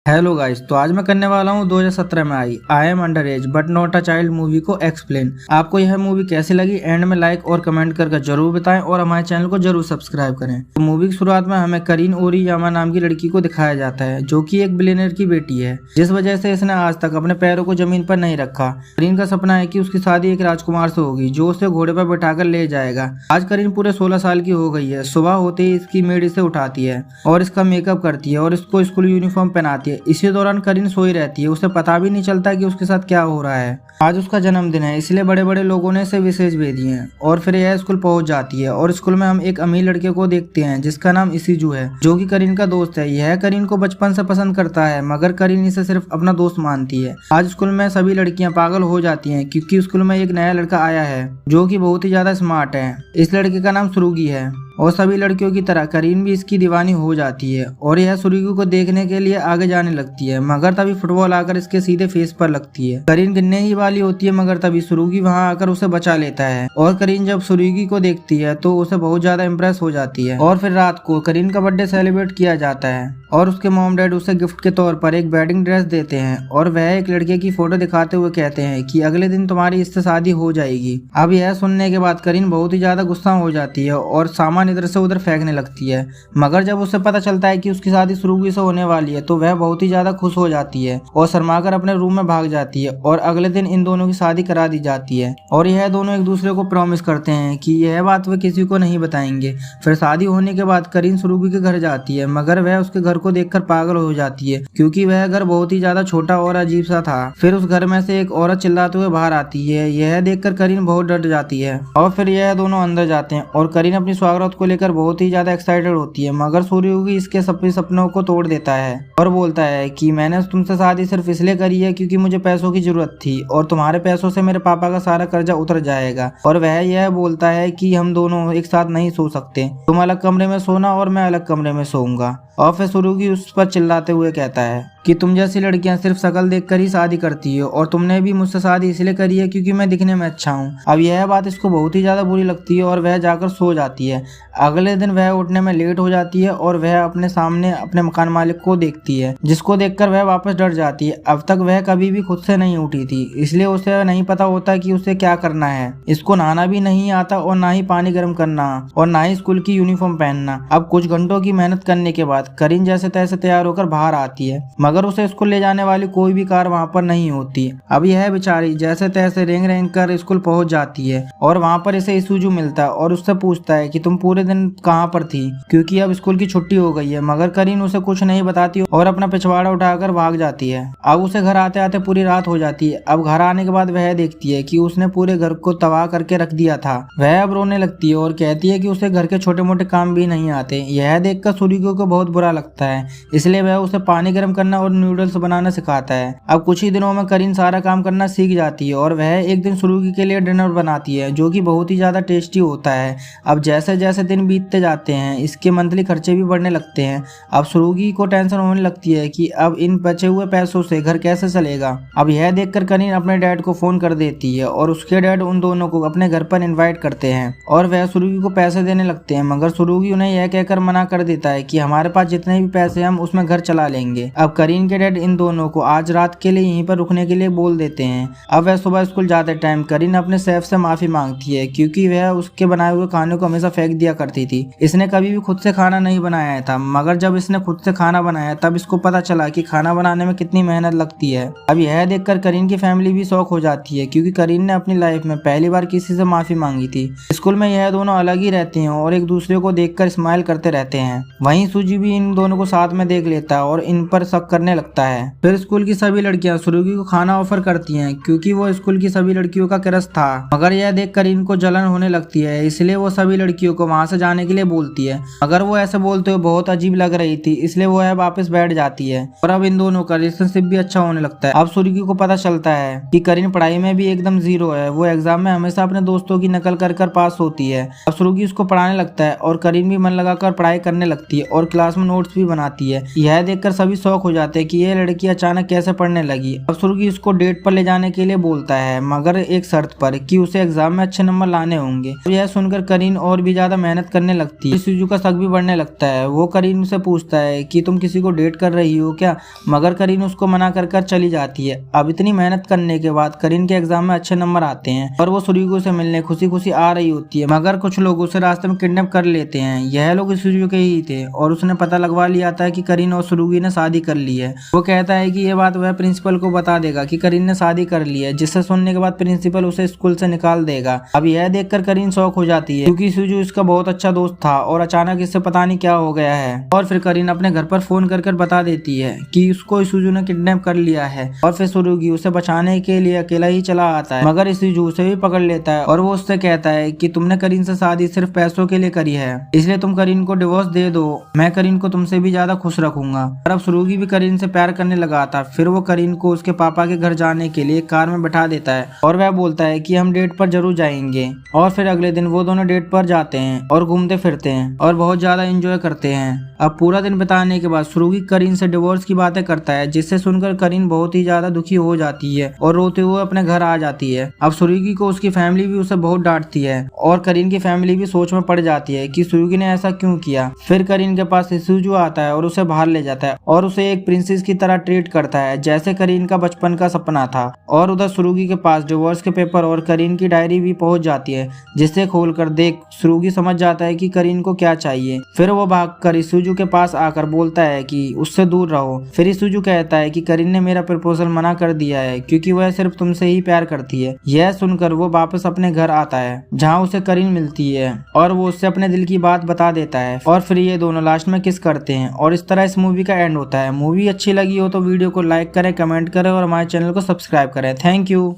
Hello guys, तो आज मैं करने वाला हूँ 2017 में I am under as but not a child movie को एक्सप्लेन। आपको यह मूवी कैसी लगी एंड में लाइक और कमेंट करके जरूर बताएं और हमारे चैनल को जरूर सब्सक्राइब करें। तो मूवी की शुरुआत में हमें करीन ओरियामा नाम की लड़की को दिखाया जाता है जो कि एक बिलियनर की बेटी है, जिस वजह से इसने आज तक अपने पैरों को जमीन पर नहीं रखा। करीन का सपना है कि उसकी शादी एक राजकुमार से होगी जो उसे घोड़े पर बैठाकर ले जाएगा। आज करीन पूरे 16 साल की हो गई है। सुबह होते ही इसकी मेड इसे उठाती है और इसका मेकअप करती है और इसको स्कूल यूनिफॉर्म पहनाती है। इसी दौरान करीन सोई रहती है, उसे पता भी नहीं चलता कि उसके साथ क्या हो रहा है। आज उसका जन्मदिन है, इसलिए बड़े बड़े लोगों ने इसे विशेष भेजी हैं और फिर यह स्कूल पहुंच जाती है और स्कूल में हम एक अमीर लड़के को देखते हैं जिसका नाम इसीजू है, जो कि करीन का दोस्त है। यह करीन को बचपन से पसंद करता है मगर करीन इसे सिर्फ अपना दोस्त मानती है। आज स्कूल में सभी लड़कियां पागल हो जाती हैं क्योंकि स्कूल में एक नया लड़का आया है जो कि बहुत ही ज्यादा स्मार्ट है। इस लड़के का नाम सुरुगी है और सभी लड़कियों की तरह करीन भी इसकी दीवानी हो जाती है और यह सुरुगी को देखने के लिए आगे जाने लगती है, मगर तभी फुटबॉल आकर इसके सीधे फेस पर लगती है। करीन गिरने ही वाली होती है मगर तभी सुरुगी वहां आकर उसे बचा लेता है और करीन जब सुरुगी को देखती है तो उसे बहुत ज्यादा इम्प्रेस हो जाती है। और फिर रात को करीन का बर्थडे सेलिब्रेट किया जाता है और उसके मॉम डैड उसे गिफ्ट के तौर पर एक वेडिंग ड्रेस देते हैं और वह एक लड़के की फोटो दिखाते हुए कहते हैं कि अगले दिन तुम्हारी इससे शादी हो जाएगी। अब यह सुनने के बाद करीन बहुत ही ज्यादा गुस्सा हो जाती है और सामान इधर से उधर फेंकने लगती है, मगर जब उसे पता चलता है कि उसकी शादी सुरुगी से होने वाली है तो वह बहुत ही ज्यादा खुश हो जाती है और शर्माकर अपने रूम में भाग जाती है। और अगले दिन इन दोनों की शादी करा दी जाती है और यह दोनों एक दूसरे को प्रॉमिस करते हैं कि यह बात वे किसी को नहीं बताएंगे। फिर शादी होने के बाद करीन सुरुगी के घर जाती है मगर वह उसके घर को देखकर पागल हो जाती है क्योंकि वह घर बहुत ही ज्यादा छोटा और अजीब सा था। फिर उस घर में से एक औरत चिल्लाते हुए बाहर आती है। यह देखकर करीन बहुत डर जाती है और फिर यह दोनों अंदर जाते हैं और करीन अपनी स्वागत को लेकर बहुत ही ज्यादा एक्साइटेड होती है, मगर सूर्यमुखी इसके सभी सपनों को तोड़ देता है और बोलता है कि मैंने तुमसे शादी सिर्फ इसलिए करी है क्योंकि मुझे पैसों की जरूरत थी और तुम्हारे पैसों से मेरे पापा का सारा कर्जा उतर जाएगा। और वह यह बोलता है कि हम दोनों एक साथ नहीं सो सकते, तुम अलग कमरे में सोना और मैं अलग कमरे में सोऊंगा। और फिर सुरुगी उस पर चिल्लाते हुए कहता है कि तुम जैसी लड़कियां सिर्फ शक्ल देखकर ही शादी करती हो और तुमने भी मुझसे शादी इसलिए करी है क्योंकि मैं दिखने में अच्छा हूँ। अब यह बात इसको बहुत ही ज्यादा बुरी लगती है और वह जाकर सो जाती है। अगले दिन वह उठने में लेट हो जाती है और वह अपने सामने अपने मकान मालिक को देखती है, जिसको देखकर वह वापस डर जाती है। अब तक वह कभी भी खुद से नहीं उठी थी, इसलिए उसे नहीं पता होता कि उसे क्या करना है। इसको नहाना भी नहीं आता और ना ही पानी गर्म करना और ना ही स्कूल की यूनिफॉर्म पहनना। अब कुछ घंटों की मेहनत करने के बाद करीन जैसे तैसे तैयार होकर बाहर आती है, मगर उसे स्कूल ले जाने वाली कोई भी कार वहां पर नहीं होती। अब यह बेचारी जैसे तैसे रेंग रेंग कर स्कूल पहुंच जाती है और वहां पर इसे इसूजू मिलता है और उससे पूछता है कि तुम पूरे दिन कहां पर थी, क्योंकि अब स्कूल की छुट्टी हो गई है। मगर करीन उसे कुछ नहीं बताती और अपना पिछवाड़ा उठाकर भाग जाती है। अब उसे घर आते आते पूरी रात हो जाती है। अब घर आने के बाद वह देखती है कि उसने पूरे घर को तबाह करके रख दिया था। वह अब रोने लगती है और कहती है कि उसे घर के छोटे मोटे काम भी नहीं आते। यह देखकर सूर्य को बहुत बुरा लगता है, इसलिए वह उसे पानी गर्म करना और नूडल्स बनाना सिखाता है। अब कुछ ही दिनों में करीन सारा काम करना सीख जाती है और वह एक दिन सुरुगी के लिए डिनर बनाती है जो कि बहुत ही ज्यादा टेस्टी होता है। अब जैसे जैसे दिन बीतते जाते हैं इसके मंथली खर्चे भी बढ़ने लगते हैं। अब सुरुगी को टेंशन होने लगती है कि अब इन बचे हुए पैसों से घर कैसे चलेगा। अब यह देखकर करीन अपने डैड को फोन कर देती है और उसके डैड उन दोनों को अपने घर पर इनवाइट करते हैं और वह सुरुगी को पैसे देने लगते हैं, मगर सुरुगी उन्हें यह कहकर मना कर देता है कि हमारे पास जितने भी पैसे हम उसमें घर चला लेंगे। अब करीन के डैड इन दोनों को आज रात के लिए यहीं पर रुकने के लिए बोल देते हैं। अब वह सुबह स्कूल जाते टाइम करीन अपने शेफ से माफी मांगती है क्योंकि वह उसके बनाए हुए खाने को हमेशा फेंक दिया करती थी। इसने कभी भी खुद से खाना नहीं बनाया था, मगर जब इसने खुद से खाना बनाया तब इसको पता चला कि खाना बनाने में कितनी मेहनत लगती है। अब यह देखकर करीन की फैमिली भी शौक हो जाती है क्योंकि करीन ने अपनी लाइफ में पहली बार किसी से माफी मांगी थी। स्कूल में यह दोनों अलग ही रहते हैं और एक दूसरे को देखकर स्माइल करते रहते हैं। वहीं सूजी भी इन दोनों को साथ में देख लेता है और इन पर शक करने लगता है। फिर स्कूल की सभी लड़कियां सुरुगी को खाना ऑफर करती हैं क्योंकि वो स्कूल की सभी लड़कियों का क्रश था, मगर यह देखकर इनको जलन होने लगती है, इसलिए वो सभी लड़कियों को वहां से जाने के लिए बोलती है। मगर वो ऐसे बोलते हुए बहुत अजीब लग रही थी, इसलिए वो वापस बैठ जाती है और अब इन दोनों का रिलेशनशिप भी अच्छा होने लगता है। अब सुरुगी को पता चलता है कि करीन पढ़ाई में भी एकदम जीरो है, वो एग्जाम में हमेशा अपने दोस्तों की नकल कर कर पास होती है। अब सुरुगी उसको पढ़ाने लगता है और करीन भी मन लगाकर पढ़ाई करने लगती है और क्लास में नोट्स भी बनाती है। यह देखकर सभी शौक हो जाते हैं कि यह लड़की अचानक कैसे पढ़ने लगी। अब सुरुगी उसको डेट पर ले जाने के लिए बोलता है, मगर एक शर्त पर कि उसे एग्जाम में अच्छे नंबर लाने होंगे। यह सुनकर करीन और भी ज्यादा मेहनत करने लगती है। सूजू का शक भी बढ़ने लगता है। वो करीन से पूछता है कि तुम किसी को डेट कर रही हो क्या, मगर करीन उसको मना कर चली जाती है। अब इतनी मेहनत करने के बाद करीन के एग्जाम में अच्छे नंबर आते हैं और वो सुरुगी से मिलने खुशी खुशी आ रही होती है, मगर कुछ लोग उसे रास्ते में किडनैप कर लेते हैं। यह लोग सूजू के ही थे और उसने पता लगवा लिया था कि करीन और सुरुगी ने शादी कर ली है। वो कहता है कि ये बात वह प्रिंसिपल को बता देगा कि करीन ने शादी कर ली है, जिससे सुनने के बाद प्रिंसिपल उसे स्कूल से निकाल देगा। अब यह देखकर करीन शॉक हो जाती है क्योंकि सूजू इसका बहुत अच्छा दोस्त था और अचानक इससे पता नहीं क्या हो गया है। और फिर करीन अपने घर पर फोन कर बता देती है कि उसको सूजू ने किडनैप कर लिया है और फिर सुरुगी उसे बचाने के लिए अकेला ही चला आता है, मगर सूजू उसे भी पकड़ लेता है और वो उससे कहता है कि तुमने करीन से शादी सिर्फ पैसों के लिए करी है, इसलिए तुम करीन को डिवोर्स दे दो, मैं करीन को तुमसे भी ज्यादा खुश रखूंगा। और अब सुरुगी भी करीन से प्यार करने लगा था। फिर वो करीन को उसके पापा के घर जाने के लिए कार में बैठा देता है और वह बोलता है कि हम डेट पर जरूर जाएंगे। और फिर अगले दिन वो दोनों डेट पर जाते हैं और घूमते फिरते हैं और बहुत ज्यादा एंजॉय करते हैं। अब पूरा दिन बिताने के बाद सुरुगी करीन से डिवोर्स की बातें करता है, जिससे सुनकर करीन बहुत ही ज्यादा दुखी हो जाती है और रोते हुए अपने घर आ जाती है। अब सुरुगी को उसकी फैमिली भी उसे बहुत डांटती है और करीन की फैमिली भी सोच में पड़ जाती है कि सुरुगी ने ऐसा क्यों किया। फिर करीन के पास सूजू आता है और उसे बाहर ले जाता है और उसे एक प्रिंसेस की तरह ट्रीट करता है, जैसे करीन का बचपन का सपना था। और उधर सुरुगी के पास डिवोर्स के पेपर और करीन की डायरी भी पहुंच जाती है, जिसे खोलकर देख सुरुगी समझ जाता है कि करीन को क्या चाहिए। फिर वो भागकर सूजू के पास आकर बोलता है कि उससे दूर रहो। फिर सूजू कहता है कि करीन ने मेरा प्रपोजल मना कर दिया है क्योंकि वह सिर्फ तुमसे ही प्यार करती है। यह सुनकर वो वापस अपने घर आता है जहाँ उसे करीन मिलती है और वो उससे अपने दिल की बात बता देता है और फिर ये दोनों लास्ट में किस करते हैं और इस तरह इस मूवी का एंड होता है। मूवी अच्छी लगी हो तो वीडियो को लाइक करें, कमेंट करें और हमारे चैनल को सब्सक्राइब करें। Thank you.